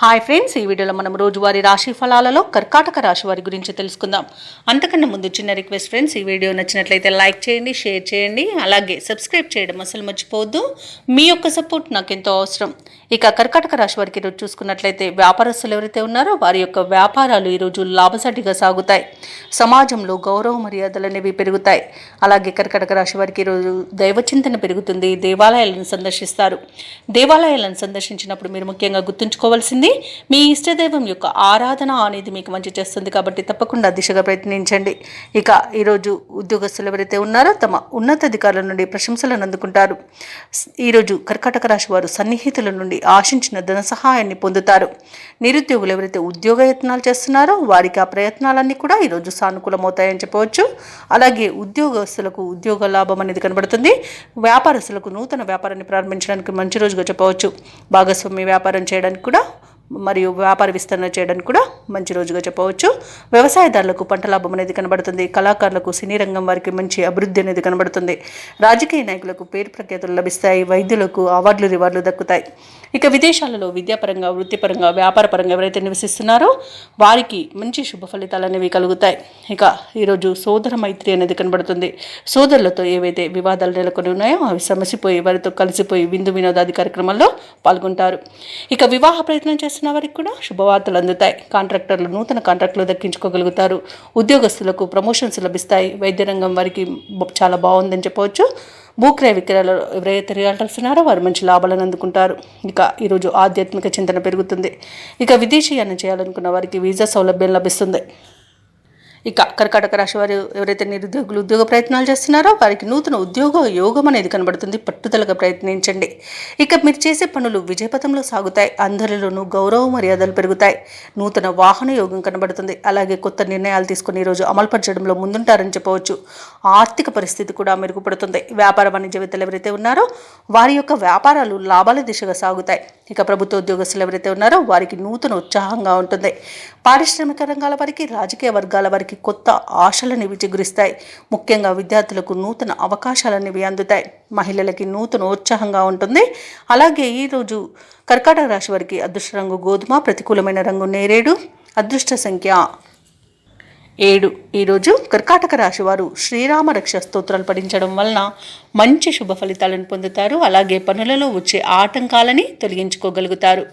Hi friends, ఈ వీడియోలో మనం రోజువారీ రాశి ఫలాలలో కర్కాటక రాశి వారి గురించి తెలుసుకుందాం. అంతకన్నా ముందు చిన్న రిక్వెస్ట్ ఫ్రెండ్స్, ఈ వీడియో నచ్చినట్లయితే లైక్ చేయండి, షేర్ చేయండి, అలాగే సబ్స్క్రైబ్ చేయడం అసలు మర్చిపోవద్దు. మీ యొక్క సపోర్ట్ నాకు ఎంతో అవసరం. ఇక కర్కాటక రాశి వారికి ఈరోజు చూసుకున్నట్లయితే వ్యాపారస్తులు ఎవరైతే ఉన్నారో వారి యొక్క వ్యాపారాలు ఈరోజు లాభసాటిగా సాగుతాయి. సమాజంలో గౌరవ మర్యాదలు అనేవి పెరుగుతాయి. అలాగే కర్కాటక రాశి వారికి ఈరోజు దైవచింతన పెరుగుతుంది. దేవాలయాలను సందర్శిస్తారు. దేవాలయాలను సందర్శించినప్పుడు మీరు ముఖ్యంగా గుర్తుంచుకోవాల్సింది మీ ఇష్టదైవం యొక్క ఆరాధన అనేది మీకు మంచి చేస్తుంది. కాబట్టి తప్పకుండా దిశగా ప్రయత్నించండి. ఇక ఈరోజు ఉద్యోగస్తులు ఎవరైతే ఉన్నారో తమ ఉన్నతాధికారుల నుండి ప్రశంసలను అందుకుంటారు. ఈరోజు కర్కాటక రాశి వారు సన్నిహితుల నుండి ఆశించిన ధన సహాయాన్ని పొందుతారు. నిరుద్యోగులు ఎవరైతే ఉద్యోగ యత్నాలు చేస్తున్నారో వారికి ఆ ప్రయత్నాలన్నీ కూడా ఈరోజు సానుకూలమవుతాయని చెప్పవచ్చు. అలాగే ఉద్యోగస్తులకు ఉద్యోగ లాభం అనేది కనబడుతుంది. వ్యాపారస్తులకు నూతన వ్యాపారాన్ని ప్రారంభించడానికి మంచి రోజుగా చెప్పవచ్చు. భాగస్వామ్య వ్యాపారం చేయడానికి కూడా మరియు వ్యాపార విస్తరణ చేయడానికి కూడా మంచి రోజుగా చెప్పవచ్చు. వ్యవసాయదారులకు పంట లాభం అనేది కనబడుతుంది. కళాకారులకు సినీ రంగం వారికి మంచి అభివృద్ధి అనేది కనబడుతుంది. రాజకీయ నాయకులకు పేరు ప్రఖ్యాతులు లభిస్తాయి. వైద్యులకు అవార్డులు రివార్డులు దక్కుతాయి. ఇక విదేశాలలో విద్యాపరంగా, వృత్తిపరంగా, వ్యాపారపరంగా ఎవరైతే నివసిస్తున్నారో వారికి మంచి శుభ ఫలితాలు అనేవి కలుగుతాయి. ఇక ఈరోజు సోదర మైత్రి అనేది కనబడుతుంది. సోదరులతో ఏవైతే వివాదాలు నెలకొని ఉన్నాయో అవి సమసిపోయి వారితో కలిసిపోయి విందు వినోదాది కార్యక్రమాల్లో పాల్గొంటారు. ఇక వివాహ ప్రయత్నం చేస్తున్న వారికి కూడా శుభవార్తలు అందుతాయి. కాంట్రాక్టర్లు నూతన కాంట్రాక్టులు దక్కించుకోగలుగుతారు. ఉద్యోగస్తులకు ప్రమోషన్స్ లభిస్తాయి. వైద్య రంగం వారికి చాలా బాగుందని చెప్పవచ్చు. భూక్రయ విక్రయాలు ఎవరైతే రియల్టర్స్ ఉన్నారో వారు మంచి లాభాలను అందుకుంటారు. ఇక ఈరోజు ఆధ్యాత్మిక చింతన పెరుగుతుంది. ఇక విదేశీయానం చేయాలనుకున్న వారికి వీసా సౌలభ్యం లభిస్తుంది. ఇక కర్కాటక రాశి వారు ఎవరైతే నిరుద్యోగులు ఉద్యోగ ప్రయత్నాలు చేస్తున్నారో వారికి నూతన ఉద్యోగ యోగం అనేది కనబడుతుంది. పట్టుదలగా ప్రయత్నించండి. ఇక మీరు చేసే పనులు విజయపథంలో సాగుతాయి. అందరిలోనూ గౌరవ మర్యాదలు పెరుగుతాయి. నూతన వాహన యోగం కనబడుతుంది. అలాగే కొత్త నిర్ణయాలు తీసుకుని ఈరోజు అమలుపరచడంలో ముందుంటారని చెప్పవచ్చు. ఆర్థిక పరిస్థితి కూడా మెరుగుపడుతుంది. వ్యాపార వాణిజ్యవేత్తలు ఎవరైతే ఉన్నారో వారి యొక్క వ్యాపారాలు లాభాల దిశగా సాగుతాయి. ఇక ప్రభుత్వ ఉద్యోగస్తులు ఎవరైతే ఉన్నారో వారికి నూతన ఉత్సాహంగా ఉంటుంది. పారిశ్రామిక రంగాల వారికి, రాజకీయ వర్గాల వారికి కొత్త ఆశలనేవి చిగురిస్తాయి. ముఖ్యంగా విద్యార్థులకు నూతన అవకాశాలనేవి అందుతాయి. మహిళలకి నూతన ఉత్సాహంగా ఉంటుంది. అలాగే ఈరోజు కర్కాటక రాశి వారికి అదృష్ట రంగు గోధుమ, ప్రతికూలమైన రంగు నేరేడు, అదృష్ట సంఖ్య 7. ఈరోజు కర్కాటక రాశి వారు శ్రీరామ రక్ష స్తోత్రాలు పఠించడం వలన మంచి శుభ ఫలితాలను పొందుతారు. అలాగే పనులలో వచ్చే ఆటంకాలని తొలగించుకోగలుగుతారు.